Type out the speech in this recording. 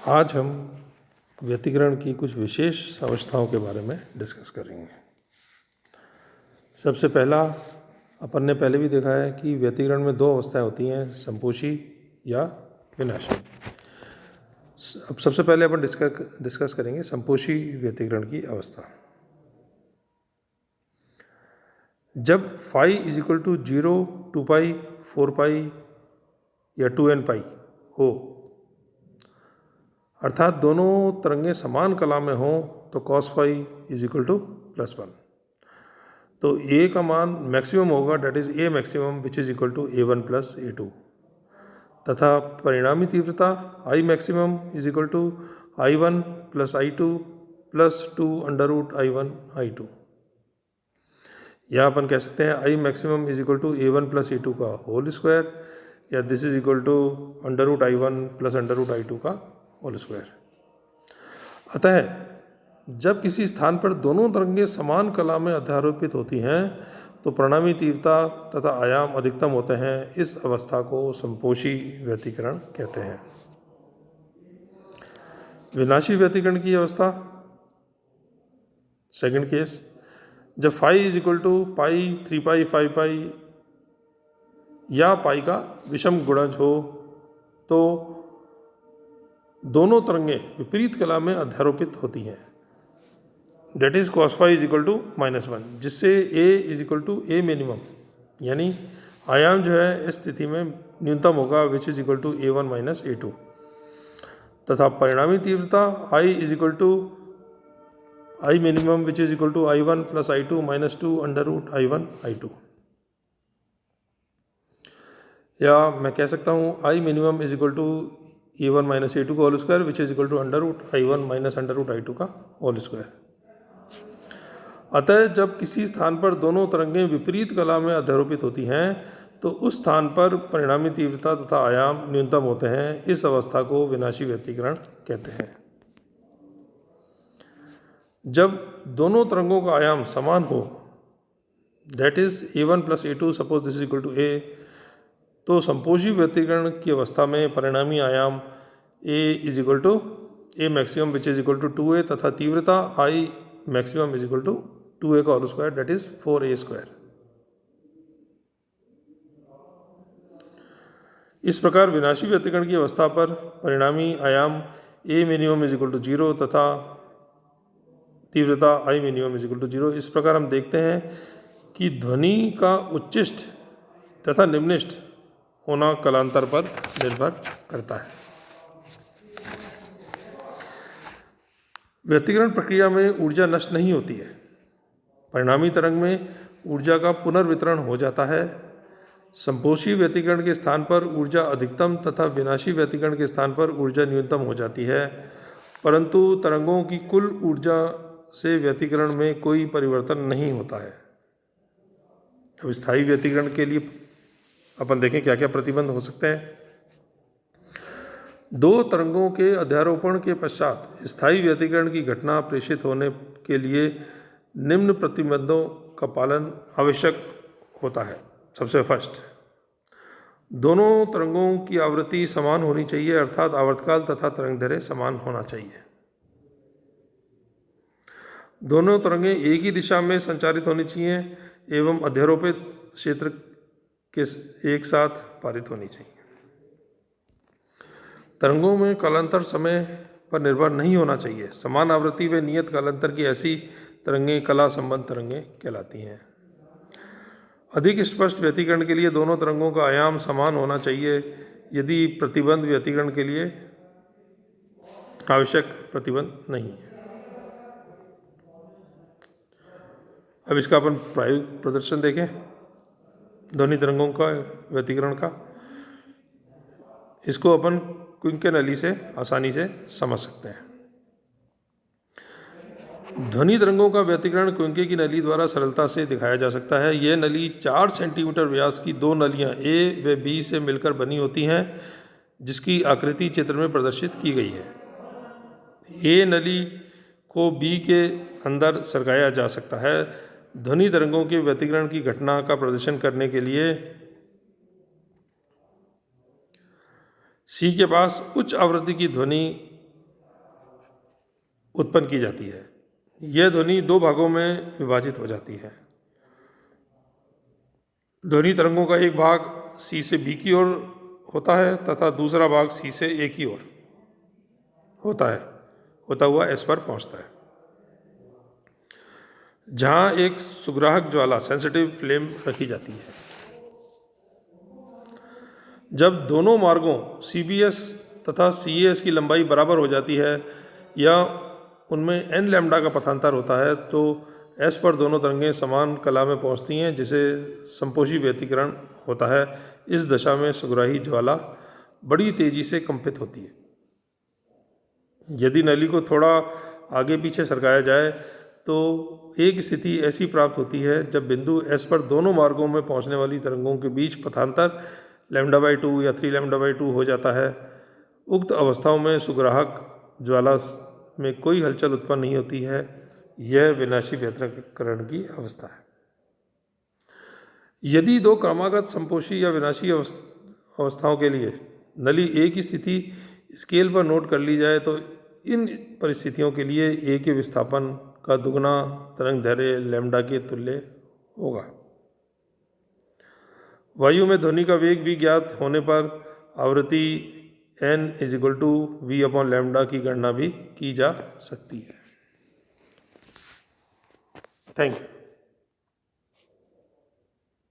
आज हम व्यतिकरण की कुछ विशेष अवस्थाओं के बारे में डिस्कस करेंगे। सबसे पहला, अपन ने पहले भी देखा है कि व्यतिकरण में दो अवस्थाएं होती हैं, संपोषी या विनाशी। अब सबसे पहले अपन डिस्कस करेंगे संपोषी व्यतिकरण की अवस्था। जब फाई इज इक्वल टू 0, 2 पाई, 4 पाई या 2n पाई हो, अर्थात दोनों तरंगें समान कला में हों, तो cos phi is equal to +1। तो a का मान मैक्सिमम होगा, that is a maximum which is equal to a1 plus a2, तथा परिणामी तीव्रता I maximum is equal to I1 plus I2 plus 2 under root I1 I2। या अपन कह सकते हैं I maximum is equal to a1 plus a2 का whole square, या this is equal to under root I1 plus under root I2 का whole square. अतः जब किसी स्थान पर दोनों तरंगें समान कला में अध्यारोपित होती हैं, तो परिणामी तीव्रता तथा आयाम अधिकतम होते हैं। इस अवस्था को संपोषी व्यतिकरण कहते हैं। विनाशी व्यतिकरण की अवस्था, सेकंड केस, जब फाई इज इक्वल टू पाई, 3 पाई, 5 पाई या पाई का विषम गुणज हो, तो दोनों तरंगें विपरीत कला में अध्यारोपित होती हैं, that is cos phi is equal to -1, जिससे a is equal to a minimum, यानी आयाम जो है इस स्थिति में न्यूनतम होगा, which is equal to a1 minus a2, तथा परिणामी तीव्रता I is equal to I minimum which is equal to I1 plus I2 minus 2 under root I1 I2। या मैं कह सकता हूँ I minimum is equal to a1 minus a2 का whole square which is equal to under root I1 minus under root I2 का whole square. अतः जब किसी स्थान पर दोनों तरंगें विपरीत कला में अध्यारोपित होती हैं, तो उस स्थान पर परिणामी तीव्रता तथा आयाम न्यूनतम होते हैं। इस अवस्था को विनाशी व्यतिकरण कहते हैं। जब दोनों तरंगों का आयाम समान हो, that is a1 plus a2, suppose this is equal to a, तो संपोषी व्यतिकरण की अवस्था में परिणामी आयाम a is equal to a maximum which is equal to 2a, तथा तीव्रता I maximum is equal to 2a का whole square, that is 4a square. इस प्रकार विनाशी व्यतिकरण की अवस्था पर परिणामी आयाम a minimum is equal to 0 तथा तीव्रता I minimum is equal to 0। इस प्रकार हम देखते हैं कि ध्वनि का उच्चिष्ट तथा निम्निष्ट होना कलांतर पर निर्भर करता है। व्यतिकरण प्रक्रिया में ऊर्जा नष्ट नहीं होती है। परिणामी तरंग में ऊर्जा का पुनर्वितरण हो जाता है। संपोषी व्यतिकरण के स्थान पर ऊर्जा अधिकतम तथा विनाशी व्यतिकरण के स्थान पर ऊर्जा न्यूनतम हो जाती है, परंतु तरंगों की कुल ऊर्जा से व्यतिकरण में कोई परिवर्तन नहीं होता है। अब स्थायी व्यतिकरण के लिए अपन देखें क्या क्या प्रतिबंध हो सकते हैं। दो तरंगों के अध्यारोपण के पश्चात स्थायी व्यतिकरण की घटना प्रेषित होने के लिए निम्न प्रतिबंधों का पालन आवश्यक होता है। सबसे फर्स्ट, दोनों तरंगों की आवृत्ति समान होनी चाहिए, अर्थात आवर्तकाल तथा तरंगदैर्घ्य समान होना चाहिए। दोनों तरंगें एक ही दिशा में संचारित होनी चाहिए एवं अध्यारोपित क्षेत्र के एक साथ पारित होनी चाहिए। तरंगों में कालांतर समय पर निर्भर नहीं होना चाहिए। समान आवृत्ति व नियत कालांतर की ऐसी तरंगें कला संबंध तरंगें कहलाती हैं। अधिक स्पष्ट व्यतिकरण के लिए दोनों तरंगों का आयाम समान होना चाहिए, यदि प्रतिबंध व्यतिकरण के लिए आवश्यक प्रतिबंध नहीं है। अब इसका अपन प्रायोगिक प्रदर्शन देखें ध्वनि तरंगों का व्यतिकरण का। इसको अपन क्विंके नली से आसानी से समझ सकते हैं। ध्वनि तरंगों का व्यतिकरण क्विंके की नली द्वारा सरलता से दिखाया जा सकता है। यह नली 4 सेंटीमीटर व्यास की दो नलियां A व B से मिलकर बनी होती हैं, जिसकी आकृति चित्र में प्रदर्शित की गई है। A नली को B के अंदर सरकाया जा सकता है। ध्वनि तरंगों के व्यतिकरण की घटना का प्रदर्शन करने के लिए C के पास उच्च आवृत्ति की ध्वनि उत्पन्न की जाती है। यह ध्वनि दो भागों में विभाजित हो जाती है। ध्वनि तरंगों का एक भाग सी से बी की ओर होता है तथा दूसरा भाग सी से ए की ओर होता हुआ एस पर पहुंचता है, जहां एक सुग्राहक ज्वाला सेंसिटिव फ्लेम रखी जाती है। जब दोनों मार्गों CBS तथा CAS की लंबाई बराबर हो जाती है या उनमें n लैम्डा का पथांतर होता है तो S पर दोनों तरंगें समान कला में पहुंचती हैं, जिसे संपोषी व्यतिकरण होता है। इस दशा में सुग्राही ज्वाला बड़ी तेजी से कंपित होती है। यदि नली को थोड़ा आगे पीछे सरकाया जाए तो एक स्थिति ऐसी प्राप्त होती है जब बिंदु S पर दोनों मार्गों में पहुंचने वाली तरंगों के बीच पथांतर λ/2 या 3 λ/2 हो जाता है। उक्त अवस्थाओं में सुग्राहक ज्वाला में कोई हलचल उत्पन्न नहीं होती है। यह विनाशी व्यतिकरण की अवस्था है। यदि दो क्रमागत संपोषी या विनाशी अवस्थाओं के लिए नली ए की स्थिति स्केल पर नोट कर ली जाए तो इन परिस्थितियों के लिए ए के विस्थापन का दुगना तरंग दैर्घ्य लैम्डा के तुल्य होगा। वायु में ध्वनि का वेग v ज्ञात होने पर आवृत्ति n = v/λ की गणना भी की जा सकती है। Thank you.